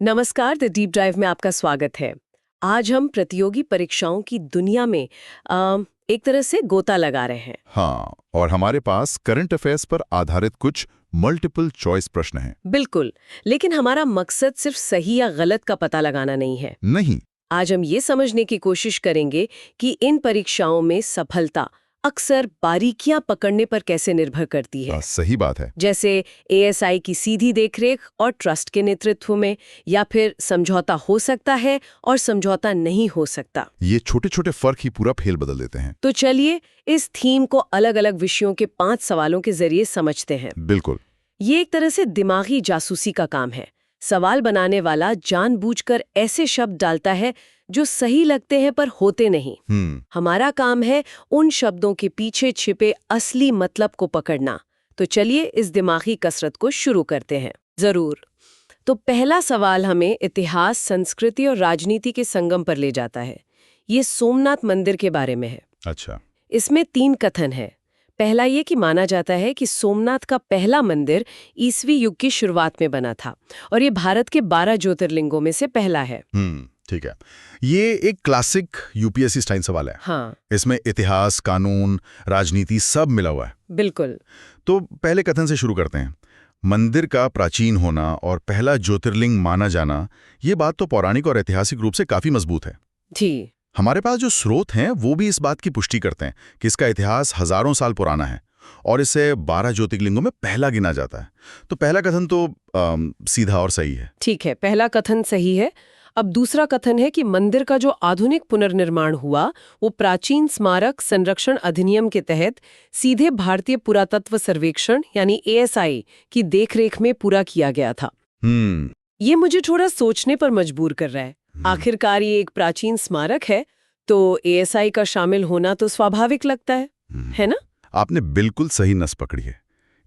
नमस्कार, the deep drive में आपका स्वागत है। आज हम प्रतियोगी परीक्षाओं की दुनिया में एक तरह से गोता लगा रहे हैं। हाँ, और हमारे पास करंट अफेयर्स पर आधारित कुछ मल्टीपल चॉइस प्रश्न हैं। बिल्कुल, लेकिन हमारा मकसद सिर्फ सही या गलत का पता लगाना नहीं है। नहीं। आज हम ये समझने की कोशिश करेंगे कि इन परीक्षाओं में सफलता अक्सर बारीकियां पकड़ने पर कैसे निर्भर करती है। सही बात है। जैसे एएसआई की सीधी देखरेख और ट्रस्ट के नेतृत्व में, या फिर समझौता हो सकता है और समझौता नहीं हो सकता। ये छोटे छोटे फर्क ही पूरा फेल बदल देते हैं। तो चलिए इस थीम को अलग अलग विषयों के 5 सवालों के जरिए समझते हैं। बिल्कुल। ये एक तरह से दिमागी जासूसी का काम है। सवाल बनाने वाला जानबूझकर ऐसे शब्द डालता है जो सही लगते हैं पर होते नहीं। हमारा काम है उन शब्दों के पीछे छिपे असली मतलब को पकड़ना। तो चलिए इस दिमागी कसरत को शुरू करते हैं। जरूर। तो पहला सवाल हमें इतिहास, संस्कृति और राजनीति के संगम पर ले जाता है। ये सोमनाथ मंदिर के बारे में है। अच्छा। इसमें 3 कथन है। पहला ये कि माना जाता है कि सोमनाथ का पहला मंदिर ईसवी युग की शुरुआत में बना था और ये भारत के 12 ज्योतिर्लिंगों में से पहला है। ठीक है। ये एक क्लासिक यूपीएससी स्टाइल सवाल है। हाँ, इसमें इतिहास, कानून, राजनीति सब मिला हुआ है। बिल्कुल। तो पहले कथन से शुरू करते हैं। मंदिर का प्राचीन होना और पहला ज्योतिर्लिंग माना जाना, ये बात तो पौराणिक और ऐतिहासिक रूप से काफी मजबूत है। जी। हमारे पास जो स्रोत हैं वो भी इस बात की पुष्टि करते हैं कि इसका इतिहास हजारों साल पुराना है और इसे 12 ज्योतिर्लिंगों में पहला गिना जाता है। तो पहला कथन तो सीधा और सही है। ठीक है, पहला कथन सही है। अब दूसरा कथन है कि मंदिर का जो आधुनिक पुनर्निर्माण हुआ वो प्राचीन स्मारक संरक्षण अधिनियम के तहत सीधे भारतीय पुरातत्व सर्वेक्षण यानी एएसआई की देखरेख में पूरा किया गया था। ये मुझे थोड़ा सोचने पर मजबूर कर रहा है। आखिरकार ये एक प्राचीन स्मारक है तो एएसआई का शामिल होना तो स्वाभाविक लगता है ना? आपने बिल्कुल सही नस पकड़ी है।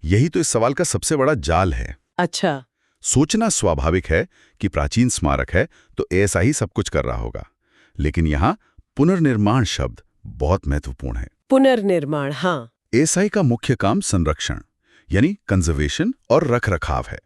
यही तो इस सवाल का सबसे बड़ा जाल है। अच्छा। सोचना स्वाभाविक है कि प्राचीन स्मारक है तो ऐसा ही सब कुछ कर रहा होगा, लेकिन यहाँ पुनर्निर्माण शब्द बहुत महत्वपूर्ण है। पुनर्निर्माण, हाँ। एएसआई का मुख्य काम संरक्षण यानी कंजर्वेशन और रखरखाव है,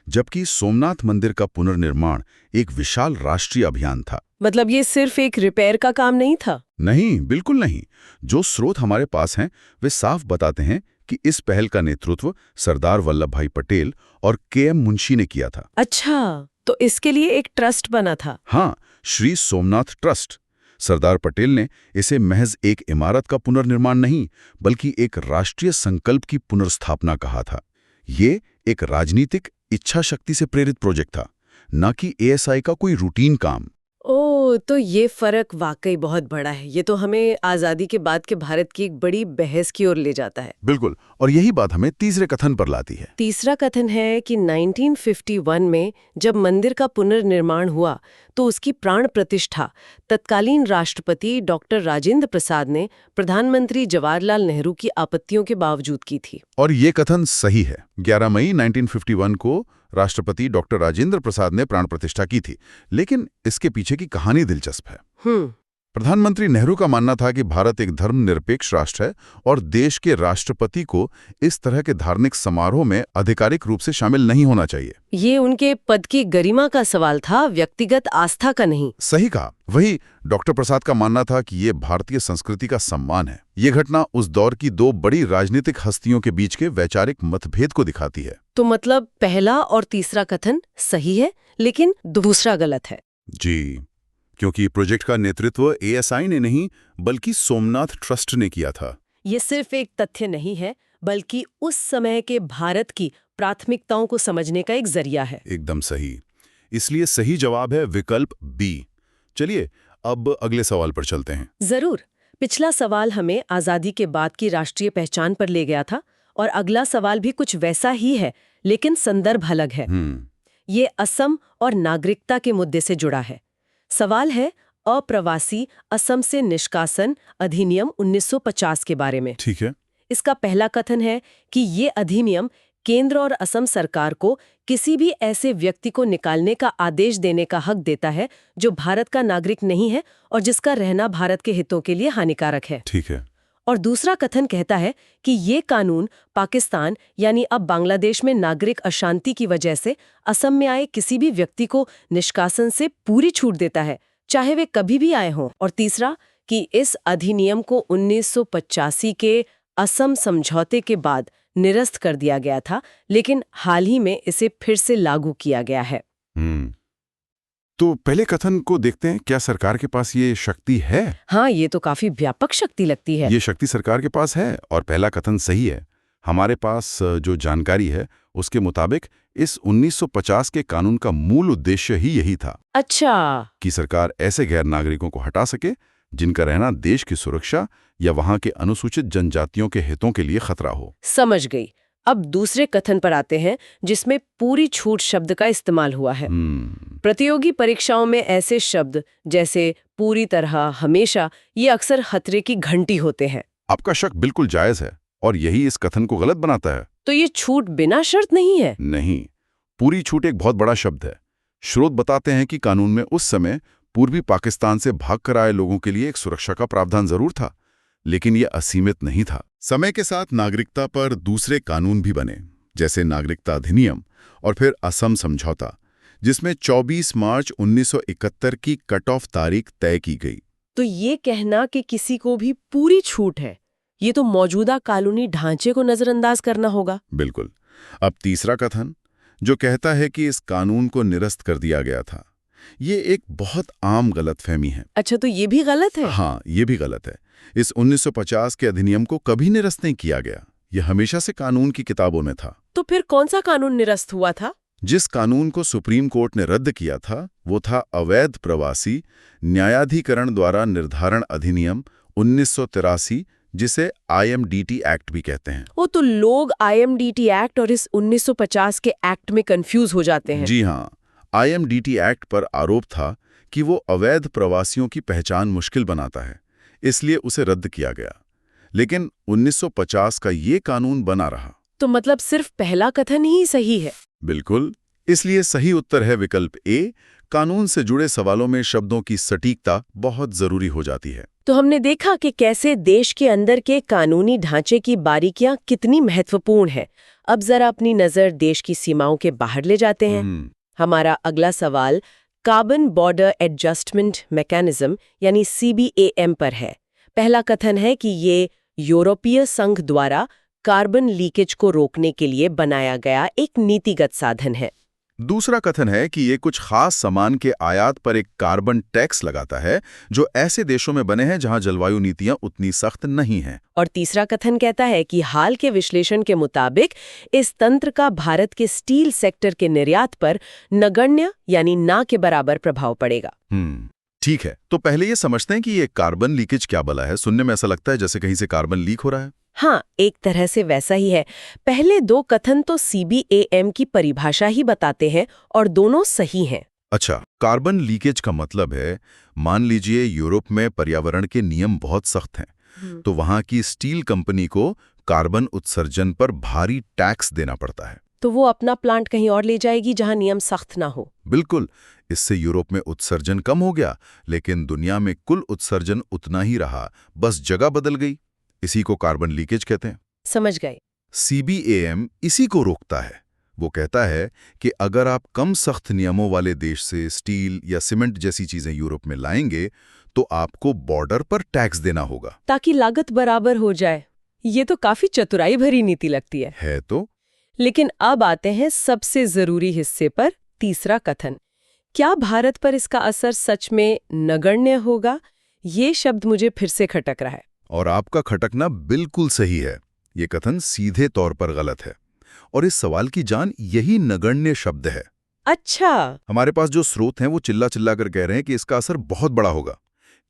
जबकि सोमनाथ मंदिर का पुनर्निर्माण एक विशाल राष्ट्रीय अभियान था। मतलब ये सिर्फ एक रिपेयर का काम नहीं था? नहीं, बिल्कुल नहीं। जो स्रोत हमारे पास हैं वे साफ बताते हैं कि इस पहल का नेतृत्व सरदार वल्लभ भाई पटेल और केएम मुंशी ने किया था। अच्छा, तो इसके लिए एक ट्रस्ट बना था? हाँ, श्री सोमनाथ ट्रस्ट। सरदार पटेल ने इसे महज एक इमारत का पुनर्निर्माण नहीं बल्कि एक राष्ट्रीय संकल्प की पुनर्स्थापना कहा था। ये एक राजनीतिक इच्छा शक्ति से प्रेरित प्रोजेक्ट था, न कि एएसआई का कोई रूटीन काम। ओह, तो ये फर्क वाकई बहुत बड़ा है। ये तो हमें आजादी के बाद के भारत की एक बड़ी बहस की ओर ले जाता है। बिल्कुल, और यही बात हमें तीसरे कथन पर लाती है। तीसरा कथन है कि 1951 में जब मंदिर का पुनर्निर्माण हुआ तो उसकी प्राण प्रतिष्ठा तत्कालीन राष्ट्रपति डॉक्टर राजेंद्र प्रसाद ने प्रधानमंत्री जवाहरलाल नेहरू की आपत्तियों के बावजूद की थी। और ये कथन सही है। 11 मई 1951 को राष्ट्रपति डॉक्टर राजेंद्र प्रसाद ने प्राण प्रतिष्ठा की थी, लेकिन इसके पीछे की कहानी दिलचस्प है। प्रधानमंत्री नेहरू का मानना था कि भारत एक धर्मनिरपेक्ष राष्ट्र है और देश के राष्ट्रपति को इस तरह के धार्मिक समारोह में आधिकारिक रूप से शामिल नहीं होना चाहिए। ये उनके पद की गरिमा का सवाल था, व्यक्तिगत आस्था का नहीं। सही कहा। वही डॉक्टर प्रसाद का मानना था कि ये भारतीय संस्कृति का सम्मान है। ये घटना उस दौर की 2 बड़ी राजनीतिक हस्तियों के बीच के वैचारिक मतभेद को दिखाती है। तो मतलब पहला और तीसरा कथन सही है, लेकिन दूसरा गलत है। जी, क्योंकि प्रोजेक्ट का नेतृत्व एएसआई ने नहीं बल्कि सोमनाथ ट्रस्ट ने किया था। ये सिर्फ एक तथ्य नहीं है बल्कि उस समय के भारत की प्राथमिकताओं को समझने का एक जरिया है। एकदम सही। इसलिए सही जवाब है विकल्प बी। चलिए अब अगले सवाल पर चलते हैं। जरूर। पिछला सवाल हमें आजादी के बाद की राष्ट्रीय पहचान पर ले गया था और अगला सवाल भी कुछ वैसा ही है, लेकिन संदर्भ अलग है। ये असम और नागरिकता के मुद्दे से जुड़ा है। सवाल है अप्रवासी असम से निष्कासन अधिनियम 1950 के बारे में। ठीक है। इसका पहला कथन है कि ये अधिनियम केंद्र और असम सरकार को किसी भी ऐसे व्यक्ति को निकालने का आदेश देने का हक देता है जो भारत का नागरिक नहीं है और जिसका रहना भारत के हितों के लिए हानिकारक है। ठीक है। और दूसरा कथन कहता है कि ये कानून पाकिस्तान यानी अब बांग्लादेश में नागरिक अशांति की वजह से असम में आए किसी भी व्यक्ति को निष्कासन से पूरी छूट देता है, चाहे वे कभी भी आए हों। और तीसरा कि इस अधिनियम को 1985 के असम समझौते के बाद निरस्त कर दिया गया था, लेकिन हाल ही में इसे फिर से लागू किया गया है। तो पहले कथन को देखते हैं, क्या सरकार के पास ये शक्ति है? हाँ, ये तो काफी व्यापक शक्ति लगती है। ये शक्ति सरकार के पास है और पहला कथन सही है। हमारे पास जो जानकारी है उसके मुताबिक इस 1950 के कानून का मूल उद्देश्य ही यही था। अच्छा। कि सरकार ऐसे गैर नागरिकों को हटा सके जिनका रहना देश की सुरक्षा या वहां के अनुसूचित जनजातियों के हितों के लिए खतरा हो। समझ गई। अब दूसरे कथन पर आते हैं जिसमें पूरी छूट शब्द का इस्तेमाल हुआ है। प्रतियोगी परीक्षाओं में ऐसे शब्द जैसे पूरी तरह, हमेशा, ये अक्सर खतरे की घंटी होते हैं। आपका शक बिल्कुल जायज है और यही इस कथन को गलत बनाता है। तो ये छूट बिना शर्त नहीं है? नहीं, पूरी छूट एक बहुत बड़ा शब्द है। स्रोत बताते हैं कि कानून में उस समय पूर्वी पाकिस्तान से भागकर आए लोगों के लिए एक सुरक्षा का प्रावधान जरूर था, लेकिन यह असीमित नहीं था। समय के साथ नागरिकता पर दूसरे कानून भी बने, जैसे नागरिकता अधिनियम और फिर असम समझौता, जिसमें 24 मार्च 1971 की कट ऑफ तारीख तय की गई। तो ये कहना कि किसी को भी पूरी छूट है, ये तो मौजूदा कानूनी ढांचे को नजरअंदाज करना होगा। बिल्कुल। अब तीसरा कथन जो कहता है कि इस कानून को निरस्त कर दिया गया था, ये एक बहुत आम गलतफहमी है। अच्छा, तो ये भी गलत है? हाँ, ये भी गलत है। इस 1950 के अधिनियम को कभी निरस्त नहीं किया गया। यह हमेशा से कानून की किताबों में था। तो फिर कौन सा कानून निरस्त हुआ था? जिस कानून को सुप्रीम कोर्ट ने रद्द किया था वो था अवैध प्रवासी न्यायाधिकरण द्वारा निर्धारण अधिनियम 1983, जिसे IMDT एक्ट भी कहते हैं। वो तो लोग IMDT एक्ट और इस 1950 के एक्ट में कंफ्यूज हो जाते हैं। जी हाँ, IMDT एक्ट पर आरोप था कि वो अवैध प्रवासियों की पहचान मुश्किल बनाता है, इसलिए उसे रद्द किया गया। लेकिन 1950 का ये कानून बना रहा। तो मतलब सिर्फ पहला कथन ही सही है? बिल्कुल। इसलिए सही उत्तर है विकल्प ए। कानून से जुड़े सवालों में शब्दों की सटीकता बहुत जरूरी हो जाती है। तो हमने देखा कि कैसे देश के अंदर के कानूनी ढांचे की बारीकियां कितनी महत्वपूर्ण है। अब जरा अपनी नजर देश की सीमाओं के बाहर ले जाते हैं। हमारा अगला सवाल कार्बन बॉर्डर एडजस्टमेंट मैकेनिज्म यानी CBAM पर है। पहला कथन है कि ये यूरोपीय संघ द्वारा कार्बन लीकेज को रोकने के लिए बनाया गया एक नीतिगत साधन है। दूसरा कथन है कि ये कुछ खास सामान के आयात पर एक कार्बन टैक्स लगाता है जो ऐसे देशों में बने हैं जहां जलवायु नीतियां उतनी सख्त नहीं हैं। और तीसरा कथन कहता है कि हाल के विश्लेषण के मुताबिक इस तंत्र का भारत के स्टील सेक्टर के निर्यात पर नगण्य यानी ना के बराबर प्रभाव पड़ेगा। ठीक है, तो पहले ये समझते हैं कि ये कार्बन लीकेज क्या भला है। सुनने में ऐसा लगता है जैसे कहीं से कार्बन लीक हो रहा है। हाँ, एक तरह से वैसा ही है। पहले दो कथन तो CBAM की परिभाषा ही बताते हैं और दोनों सही हैं। अच्छा, कार्बन लीकेज का मतलब है, मान लीजिए यूरोप में पर्यावरण के नियम बहुत सख्त हैं, तो वहां की स्टील कंपनी को कार्बन उत्सर्जन पर भारी टैक्स देना पड़ता है। तो वो अपना प्लांट कहीं और ले जाएगी जहां नियम सख्त ना हो। बिल्कुल। इससे यूरोप में उत्सर्जन कम हो गया, लेकिन दुनिया में कुल उत्सर्जन उतना ही रहा, बस जगह बदल गई। इसी को कार्बन लीकेज कहते हैं। समझ गए। CBAM इसी को रोकता है। वो कहता है कि अगर आप कम सख्त नियमों वाले देश से स्टील या सीमेंट जैसी चीजें यूरोप में लाएंगे तो आपको बॉर्डर पर टैक्स देना होगा, ताकि लागत बराबर हो जाए। ये तो काफी चतुराई भरी नीति लगती है तो। लेकिन अब आते हैं सबसे जरूरी हिस्से पर, तीसरा कथन। क्या भारत पर इसका असर सच में नगण्य होगा? ये शब्द मुझे फिर से खटक रहा है। और आपका खटकना बिल्कुल सही है। ये कथन सीधे तौर पर गलत है और इस सवाल की जान यही नगण्य शब्द है। अच्छा। हमारे पास जो स्रोत हैं वो चिल्ला चिल्ला कर कह रहे हैं कि इसका असर बहुत बड़ा होगा।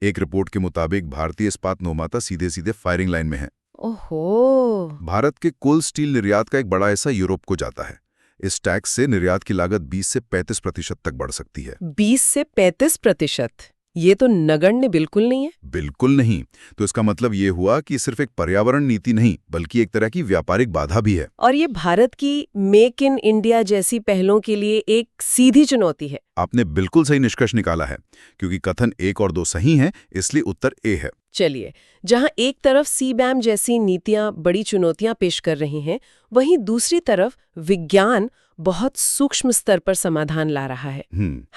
एक रिपोर्ट के मुताबिक भारतीय इस्पात निर्माता सीधे सीधे फायरिंग लाइन में है। ओहो। भारत के कुल स्टील निर्यात का एक बड़ा हिस्सा यूरोप को जाता है। इस टैक्स से निर्यात की लागत 20 से 35% तक बढ़ सकती है। 20 से 35%? ये तो नगण्य बिल्कुल नहीं है। बिल्कुल नहीं। तो इसका मतलब ये हुआ कि सिर्फ एक पर्यावरण नीति नहीं, बल्कि एक तरह की व्यापारिक बाधा भी है। और ये भारत की मेक इन इंडिया जैसी पहलों के लिए एक सीधी चुनौती है। आपने बिल्कुल सही निष्कर्ष निकाला है, क्योंकि कथन 1 और 2 सही हैं, इसलिए उत्तर ए है। चलिए, जहां एक तरफ सीबैम जैसी नीतियां बड़ी चुनौतियां पेश कर रही हैं, वहीं दूसरी तरफ विज्ञान बहुत सूक्ष्म स्तर पर समाधान ला रहा है।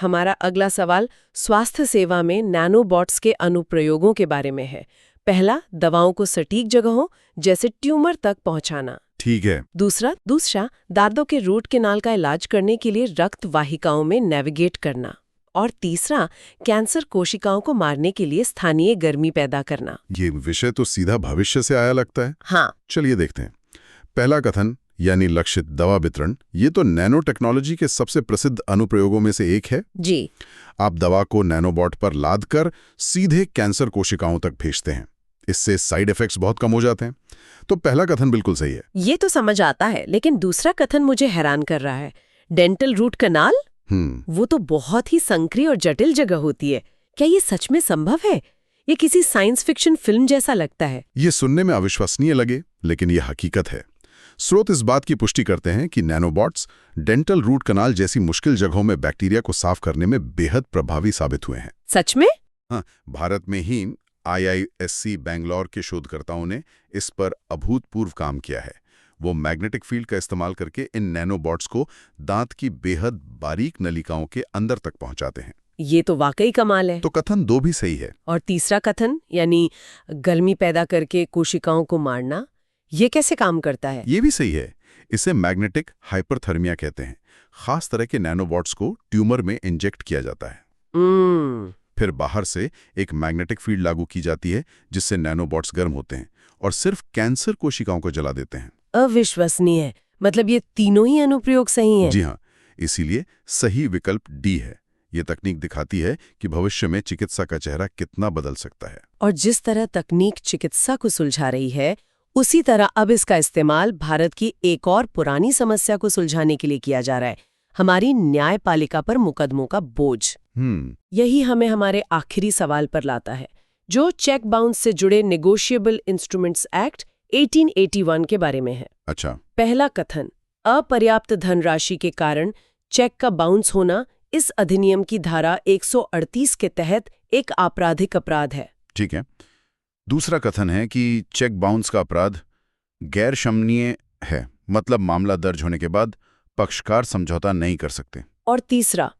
हमारा अगला सवाल स्वास्थ्य सेवा में नैनोबॉट्स के अनुप्रयोगों के बारे में है। पहला, दवाओं को सटीक जगहों जैसे ट्यूमर तक पहुंचाना। ठीक है। दूसरा, दांतों के रूट कैनाल का इलाज करने के लिए रक्त वाहिकाओं में नेविगेट करना। और तीसरा, कैंसर कोशिकाओं को मारने के लिए स्थानीय गर्मी पैदा करना। ये विषय तो सीधा भविष्य से आया लगता है। हाँ, चलिए देखते हैं। पहला कथन यानी लक्षित दवा वितरण, ये तो नैनो टेक्नोलॉजी के सबसे प्रसिद्ध अनुप्रयोगों में से एक है। जी। आप दवा को नैनोबॉट पर लादकर सीधे कैंसर कोशिकाओं तक भेजते हैं। इससे साइड इफेक्ट्स बहुत कम हो जाते हैं। तो पहला कथन बिल्कुल सही है। ये तो समझ आता है, लेकिन दूसरा कथन मुझे हैरान कर रहा है। डेंटल रूट कैनाल, वो तो बहुत ही संकरी और जटिल जगह होती है। क्या ये सच में संभव है? ये किसी साइंस फिक्शन फिल्म जैसा लगता है। ये सुनने में अविश्वसनीय लगे, लेकिन ये हकीकत है। स्रोत इस बात की पुष्टि करते हैं कि नैनोबॉट्स डेंटल रूट कैनाल जैसी मुश्किल जगहों में बैक्टीरिया को साफ करने में बेहद प्रभावी साबित हुए हैं। सच में? हाँ, भारत में ही IISc बेंगलोर के शोधकर्ताओं ने इस पर अभूतपूर्व काम किया है। वो मैग्नेटिक फील्ड का इस्तेमाल करके इन नैनोबॉट्स को दांत की बेहद बारीक नलिकाओं के अंदर तक पहुंचाते हैं। ये तो वाकई कमाल है। तो कथन 2 भी सही है। और तीसरा कथन यानी गर्मी पैदा करके कोशिकाओं को मारना, ये कैसे काम करता है? ये भी सही है। इसे मैग्नेटिक हाइपरथर्मिया कहते हैं। खास तरह के नैनोबॉट्स को ट्यूमर में इंजेक्ट किया जाता है। फिर बाहर से एक मैग्नेटिक फील्ड लागू की जाती है, जिससे नैनोबॉट्स गर्म होते हैं और सिर्फ कैंसर कोशिकाओं को जला देते हैं। अविश्वसनीय। मतलब ये तीनों ही अनुप्रयोग सही हैं? जी हाँ, इसीलिए सही विकल्प डी है। ये तकनीक दिखाती है कि भविष्य में चिकित्सा का चेहरा कितना बदल सकता है। और जिस तरह तकनीक चिकित्सा को सुलझा रही है, उसी तरह अब इसका इस्तेमाल भारत की एक और पुरानी समस्या को सुलझाने के लिए किया जा रहा है, हमारी न्यायपालिका पर मुकदमों का बोझ। यही हमें हमारे आखिरी सवाल पर लाता है, जो चेक बाउंस से जुड़े नेगोशिएबल इंस्ट्रूमेंट्स एक्ट 1881 के बारे में है। अच्छा। पहला कथन, अपर्याप्त धनराशि के कारण चेक का बाउंस होना इस अधिनियम की धारा 138 के तहत एक आपराधिक अपराध है। ठीक है। दूसरा कथन है कि चेक बाउंस का अपराध गैर शमनीय है, मतलब मामला दर्ज होने के बाद पक्षकार समझौता नहीं कर सकते। और तीसरा,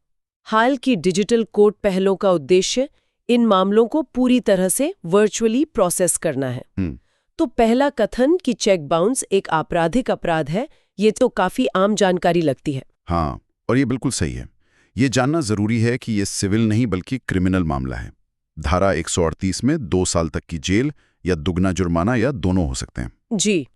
हाल की डिजिटल कोर्ट पहलों का उद्देश्य इन मामलों को पूरी तरह से वर्चुअली प्रोसेस करना है। तो पहला कथन कि चेक बाउंस एक आपराधिक अपराध है, ये तो काफी आम जानकारी लगती है। हाँ, और ये बिल्कुल सही है। ये जानना जरूरी है कि ये सिविल नहीं बल्कि क्रिमिनल मामला है। धारा 138 में 2 साल तक की जेल या दुगना जुर्माना या दोनों हो सकते हैं। जी।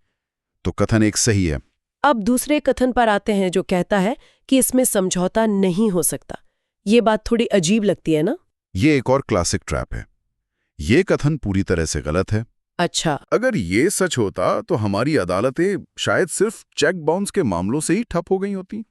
तो कथन 1 सही है। अब दूसरे कथन पर आते हैं, जो कहता है कि इसमें समझौता नहीं हो सकता। ये बात थोड़ी अजीब लगती है ना? ये एक और क्लासिक ट्रैप है। ये कथन पूरी तरह से गलत है। अच्छा। अगर ये सच होता तो हमारी अदालतें शायद सिर्फ चेक बाउंस के मामलों से ही ठप हो गई होती।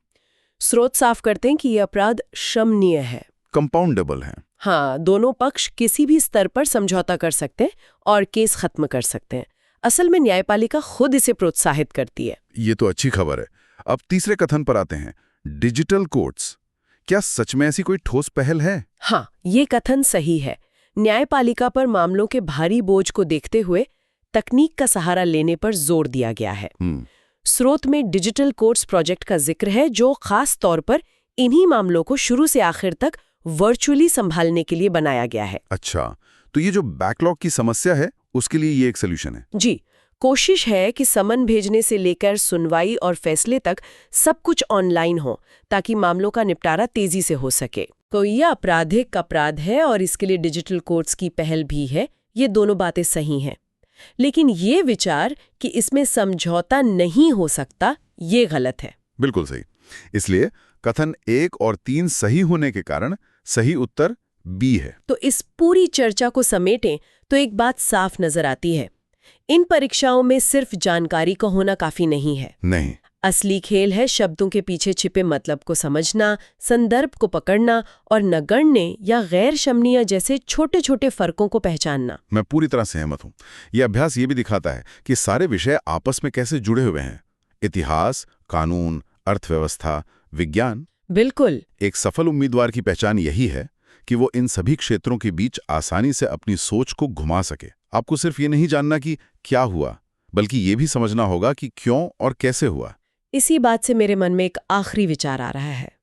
स्रोत साफ करते हैं कि ये अपराध क्षमनीय है, कंपाउंडेबल है। हाँ, दोनों पक्ष किसी भी स्तर पर समझौता कर सकते हैं और केस खत्म कर सकते हैं। असल में न्यायपालिका खुद इसे प्रोत्साहित करती है। ये तो अच्छी खबर है। अब तीसरे कथन पर आते हैं, डिजिटल कोर्ट्स। क्या सच में ऐसी कोई ठोस पहल है? हाँ, ये कथन सही है। न्यायपालिका पर मामलों के भारी बोझ को देखते हुए तकनीक का सहारा लेने पर जोर दिया गया है। स्रोत में डिजिटल कोर्ट्स प्रोजेक्ट का जिक्र है, जो खास तौर पर इन्हीं मामलों को शुरू से आखिर तक वर्चुअली संभालने के लिए बनाया गया है। अच्छा, तो ये जो बैकलॉग की समस्या है, उसके लिए ये एक सलूशन है। जी, कोशिश है कि समन भेजने से लेकर सुनवाई और फैसले तक सब कुछ ऑनलाइन हो, ताकि मामलों का निपटारा तेजी से हो सके। तो यह आपराधिक अपराध है और इसके लिए डिजिटल कोर्ट्स की पहल भी है। ये दोनों बातें सही हैं, लेकिन ये विचार कि इसमें समझौता नहीं हो सकता, ये गलत है। बिल्कुल सही। इसलिए कथन 1 और 3 सही होने के कारण सही उत्तर बी है। तो इस पूरी चर्चा को समेटें तो एक बात साफ नजर आती है, इन परीक्षाओं में सिर्फ जानकारी का होना काफी नहीं है। नहीं, असली खेल है शब्दों के पीछे छिपे मतलब को समझना, संदर्भ को पकड़ना और नगण्य या गैर शमनीय जैसे छोटे छोटे फर्कों को पहचानना। मैं पूरी तरह सहमत हूँ। यह अभ्यास ये भी दिखाता है कि सारे विषय आपस में कैसे जुड़े हुए हैं। इतिहास, कानून, अर्थव्यवस्था, विज्ञान। बिल्कुल। एक सफल उम्मीदवार की पहचान यही है कि वो इन सभी क्षेत्रों के बीच आसानी से अपनी सोच को घुमा सके। आपको सिर्फ ये नहीं जानना कि क्या हुआ, बल्कि ये भी समझना होगा कि क्यों और कैसे हुआ। इसी बात से मेरे मन में एक आखिरी विचार आ रहा है।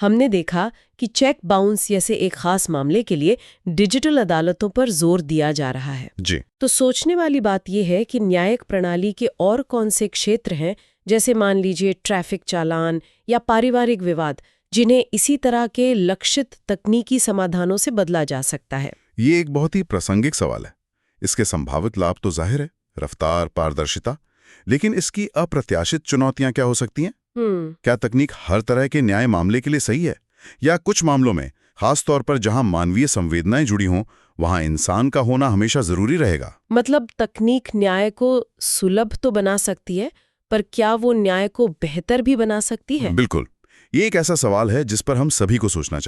हमने देखा कि चेक बाउंस जैसे एक खास मामले के लिए डिजिटल अदालतों पर जोर दिया जा रहा है जी। तो सोचने वाली बात यह है कि न्यायिक प्रणाली के और कौन से क्षेत्र हैं, जैसे मान लीजिए ट्रैफिक चालान या पारिवारिक विवाद, जिन्हें इसी तरह के लक्षित तकनीकी समाधानों से बदला जा सकता है। ये एक बहुत ही प्रासंगिक सवाल है। इसके संभावित लाभ तो जाहिर है, रफ्तार, पारदर्शिता, लेकिन इसकी अप्रत्याशित चुनौतियां क्या हो सकती हैं? क्या तकनीक हर तरह के न्याय मामले के लिए सही है, या कुछ मामलों में, खास तौर पर जहां मानवीय संवेदनाएं जुड़ी हों, वहां इंसान का होना हमेशा जरूरी रहेगा? मतलब तकनीक न्याय को सुलभ तो बना सकती है, पर क्या वो न्याय को बेहतर भी बना सकती है? बिल्कुल। ये एक ऐसा सवाल है जिस पर हम सभी को सोचना चाहिए।